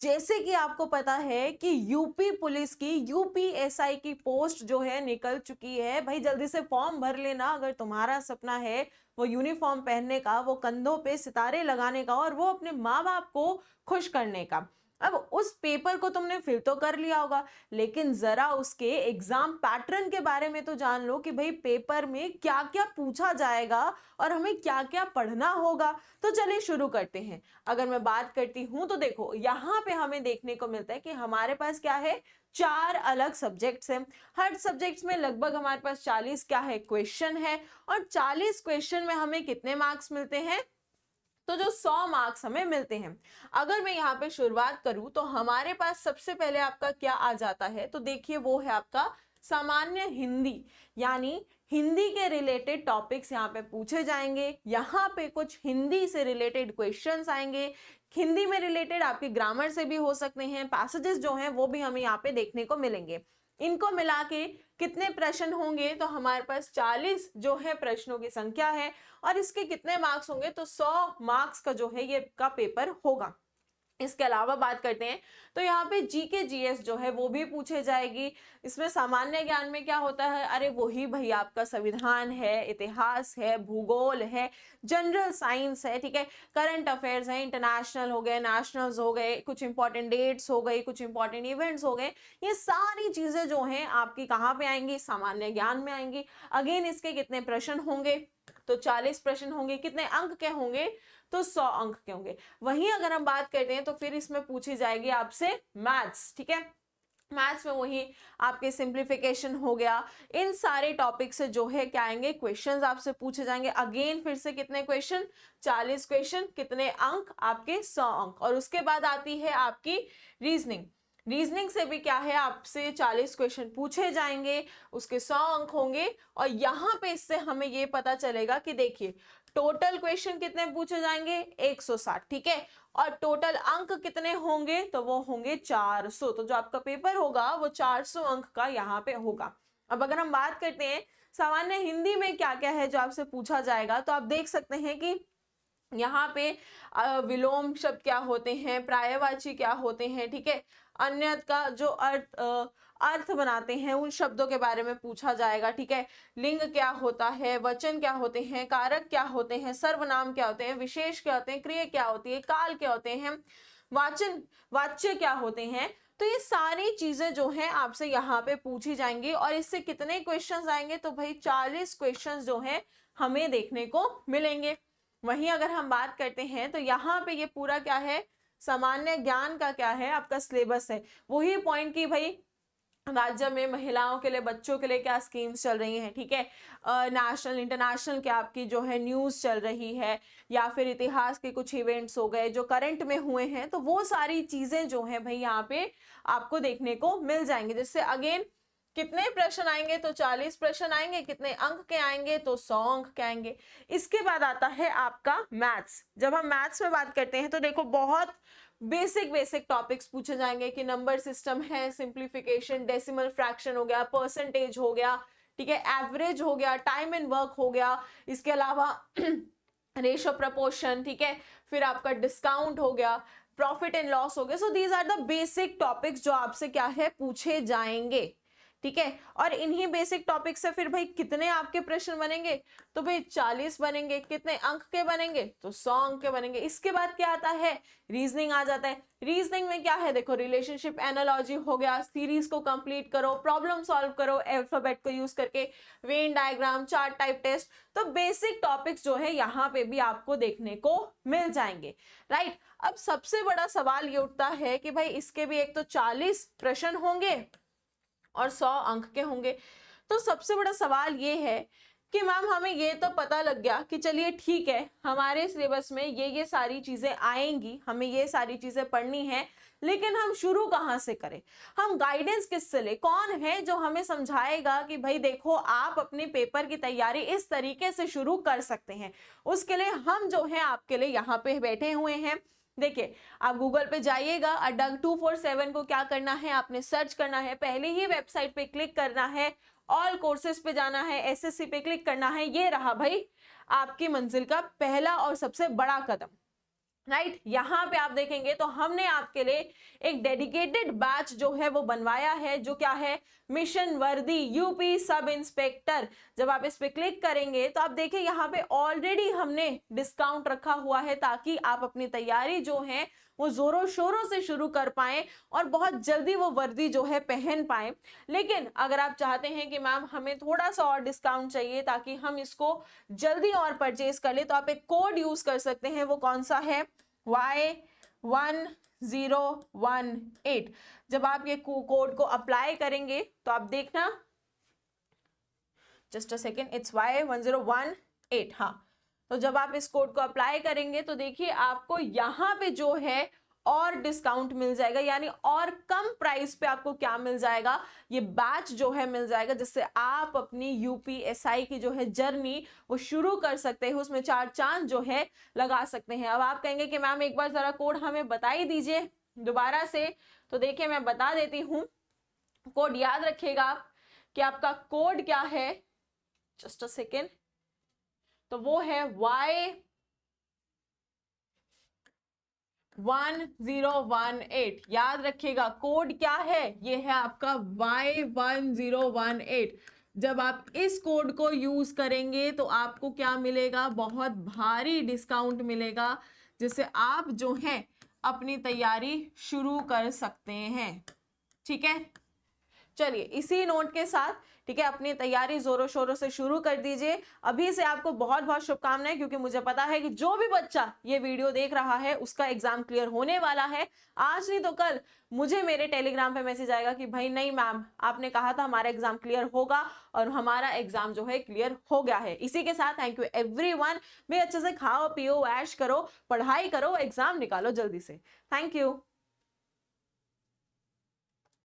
जैसे कि आपको पता है कि यूपी पुलिस की यूपीएसआई की पोस्ट जो है निकल चुकी है। भाई जल्दी से फॉर्म भर लेना अगर तुम्हारा सपना है वो यूनिफॉर्म पहनने का, वो कंधों पे सितारे लगाने का और वो अपने माँ बाप को खुश करने का। अब उस पेपर को तुमने फिल तो कर लिया होगा, लेकिन जरा उसके एग्जाम पैटर्न के बारे में तो जान लो कि भाई पेपर में क्या क्या पूछा जाएगा और हमें क्या क्या पढ़ना होगा। तो चलिए शुरू करते हैं। अगर मैं बात करती हूं तो देखो यहाँ पे हमें देखने को मिलता है कि हमारे पास क्या है, 4 अलग सब्जेक्ट्स हैं। हर सब्जेक्ट्स में लगभग हमारे पास 40 क्या है, क्वेश्चन है। और 40 क्वेश्चन में हमें कितने मार्क्स मिलते हैं, तो जो 100 मार्क्स हमें मिलते हैं। अगर मैं यहाँ पे शुरुआत करूं तो हमारे पास सबसे पहले आपका क्या आ जाता है, तो देखिए वो है आपका सामान्य हिंदी। यानी हिंदी के रिलेटेड टॉपिक्स यहाँ पे पूछे जाएंगे। यहाँ पे कुछ हिंदी से रिलेटेड क्वेश्चंस आएंगे। हिंदी में रिलेटेड आपके ग्रामर से भी हो सकते हैं, पैसेजेस जो हैं वो भी हमें यहाँ पे देखने को मिलेंगे। इनको मिला के कितने प्रश्न होंगे, तो हमारे पास 40 जो है प्रश्नों की संख्या है। और इसके कितने मार्क्स होंगे, तो 100 मार्क्स का जो है ये का पेपर होगा। इसके अलावा बात करते हैं तो यहाँ पे जीके जीएस जो है वो भी पूछे जाएगी। इसमें सामान्य ज्ञान में क्या होता है, अरे वही भाई आपका संविधान है, इतिहास है, भूगोल है, जनरल साइंस है, ठीक है, करंट अफेयर्स है, इंटरनेशनल हो गए, नेशनल्स हो गए, कुछ इंपॉर्टेंट डेट्स हो गई, कुछ इंपॉर्टेंट इवेंट्स हो गए। ये सारी चीजें जो हैं आपकी कहाँ पे आएंगी, सामान्य ज्ञान में आएंगी। अगेन इसके कितने प्रश्न होंगे, तो 40 प्रश्न होंगे। कितने अंक के होंगे, तो 100 अंक के होंगे। वहीं अगर हम बात करते हैं तो फिर इसमें पूछी जाएगी आपसे मैथ्स, ठीक है। मैथ्स में वही आपके सिंप्लीफिकेशन हो गया। इन सारे टॉपिक से जो है क्या आएंगे, क्वेश्चंस आपसे पूछे जाएंगे। अगेन फिर से कितने क्वेश्चन, 40 क्वेश्चन, कितने अंक आपके 100 अंक। और उसके बाद आती है आपकी रीजनिंग। रीजनिंग से भी क्या है, आपसे 40 क्वेश्चन पूछे जाएंगे, उसके 100 अंक होंगे। और यहां पे इससे हमें ये पता चलेगा कि देखिए टोटल क्वेश्चन कितने पूछे जाएंगे, 160, ठीक है। और टोटल अंक कितने होंगे, तो वो होंगे 400। तो जो आपका पेपर होगा वो 400 अंक का यहाँ पे होगा। अब अगर हम बात करते हैं सामान्य हिंदी में क्या क्या है जो आपसे पूछा जाएगा, तो आप देख सकते हैं कि यहाँ पे विलोम शब्द क्या होते हैं, पर्यायवाची क्या होते हैं, ठीक है। अन्य का जो अर्थ बनाते हैं उन शब्दों के बारे में पूछा जाएगा, ठीक है। लिंग क्या होता है, वचन क्या होते हैं, कारक क्या होते हैं, सर्वनाम क्या होते हैं, विशेष क्या होते हैं, क्रिया क्या होती है, काल क्या होते हैं, वाचन वाच्य क्या होते हैं। तो ये सारी चीजें जो हैं आपसे यहाँ पे पूछी जाएंगी। और इससे कितने क्वेश्चंस आएंगे, तो भाई 40 क्वेश्चंस जो हैं हमें देखने को मिलेंगे। वहीं अगर हम बात करते हैं तो यहाँ पे ये पूरा क्या है, सामान्य ज्ञान का क्या है आपका सिलेबस है। वही पॉइंट की भाई राज्य में महिलाओं के लिए, बच्चों के लिए क्या स्कीम्स चल रही हैं, ठीक है। नेशनल इंटरनेशनल क्या आपकी जो है न्यूज़ चल रही है, या फिर इतिहास के कुछ इवेंट्स हो गए जो करंट में हुए हैं। तो वो सारी चीजें जो है भाई यहाँ पे आपको देखने को मिल जाएंगे। जिससे अगेन कितने प्रश्न आएंगे, तो 40 प्रश्न आएंगे। कितने अंक के आएंगे, तो 100 अंक के आएंगे। इसके बाद आता है आपका मैथ्स। जब हम मैथ्स में बात करते हैं तो देखो बहुत बेसिक टॉपिक्स पूछे जाएंगे कि नंबर सिस्टम है, सिंप्लीफिकेशन, डेसिमल फ्रैक्शन हो गया, परसेंटेज हो गया, ठीक है, एवरेज हो गया, टाइम एंड वर्क हो गया। इसके अलावा रेशो प्रपोर्शन, ठीक है, फिर आपका डिस्काउंट हो गया, प्रॉफिट एंड लॉस हो गया। So these are the basic topics जो आपसे क्या है पूछे जाएंगे, ठीक है। और इन्हीं बेसिक टॉपिक से फिर भाई कितने आपके प्रश्न बनेंगे, तो भाई 40 बनेंगे। कितने अंक के बनेंगे, तो 100 अंक के बनेंगे। इसके बाद क्या आता है, रीजनिंग आ जाता है। रीजनिंग में क्या है, देखो रिलेशनशिप एनालॉजी हो गया, सीरीज को कंप्लीट करो, प्रॉब्लम सॉल्व करो अल्फाबेट को यूज करके, Venn diagram, chart type test. तो बेसिक टॉपिक्स जो है यहाँ पे भी आपको देखने को मिल जाएंगे, राइट। अब सबसे बड़ा सवाल ये उठता है कि भाई इसके भी एक तो 40 प्रश्न होंगे और 100 अंक के होंगे। तो सबसे बड़ा सवाल ये है कि मैम हमें ये तो पता लग गया कि चलिए ठीक है, हमारे सिलेबस में ये सारी चीजें आएंगी, हमें ये सारी चीजें पढ़नी है, लेकिन हम शुरू कहाँ से करें, हम गाइडेंस किससे ले, कौन है जो हमें समझाएगा कि भाई देखो आप अपने पेपर की तैयारी इस तरीके से शुरू कर सकते हैं। उसके लिए हम जो है आपके लिए यहाँ पे बैठे हुए हैं। देखिए आप गूगल पे जाइएगा, अड्डा 247 को क्या करना है, आपने सर्च करना है, पहले ही वेबसाइट पे क्लिक करना है, ऑल कोर्सेज पे जाना है, एसएससी पे क्लिक करना है। ये रहा भाई आपकी मंजिल का पहला और सबसे बड़ा कदम। राइट यहाँ पे आप देखेंगे तो हमने आपके लिए एक डेडिकेटेड बैच जो है वो बनवाया है, जो क्या है, मिशन वर्दी यूपी सब इंस्पेक्टर। जब आप इस पे क्लिक करेंगे तो आप देखिए यहाँ पे ऑलरेडी हमने डिस्काउंट रखा हुआ है, ताकि आप अपनी तैयारी जो है वो जोरों शोरों से शुरू कर पाएं और बहुत जल्दी वो वर्दी जो है पहन पाएं। लेकिन अगर आप चाहते हैं कि मैम हमें थोड़ा सा और डिस्काउंट चाहिए ताकि हम इसको जल्दी और परचेज कर ले, तो आप एक कोड यूज कर सकते हैं। वो कौन सा है, Y1018। जब आप ये कोड को अप्लाई करेंगे तो आप देखना, just a second, it's Y1018। हाँ, तो जब आप इस कोड को अप्लाई करेंगे तो देखिए आपको यहाँ पे जो है और डिस्काउंट मिल जाएगा, यानी और कम प्राइस पे आपको क्या मिल जाएगा, ये बैच जो है मिल जाएगा, जिससे आप अपनी यूपीएसआई की जो है जर्नी वो शुरू कर सकते हैं, उसमें 4 चांद जो है लगा सकते हैं। अब आप कहेंगे कि मैम एक बार जरा कोड हमें बता ही दीजिए दोबारा से, तो देखिए मैं बता देती हूँ। कोड याद रखिएगा आप कि आपका कोड क्या है, जस्ट अ सेकेंड, तो वो है Y1018। याद रखिएगा कोड क्या है, ये है आपका Y1018। जब आप इस कोड को यूज करेंगे तो आपको क्या मिलेगा, बहुत भारी डिस्काउंट मिलेगा, जिससे आप जो है अपनी तैयारी शुरू कर सकते हैं। ठीक है, चलिए इसी नोट के साथ, ठीक है, अपनी तैयारी जोरों शोरों से शुरू कर दीजिए। अभी से आपको बहुत बहुत शुभकामनाएं, क्योंकि मुझे पता है कि जो भी बच्चा ये वीडियो देख रहा है उसका एग्जाम क्लियर होने वाला है। आज नहीं तो कल मुझे मेरे टेलीग्राम पे मैसेज आएगा कि भाई नहीं मैम, आपने कहा था हमारा एग्जाम क्लियर होगा, और हमारा एग्जाम जो है क्लियर हो गया है। इसी के साथ थैंक यू एवरीवन। भी अच्छे से खाओ पियो ऐश करो, पढ़ाई करो, एग्जाम निकालो जल्दी से। Thank you.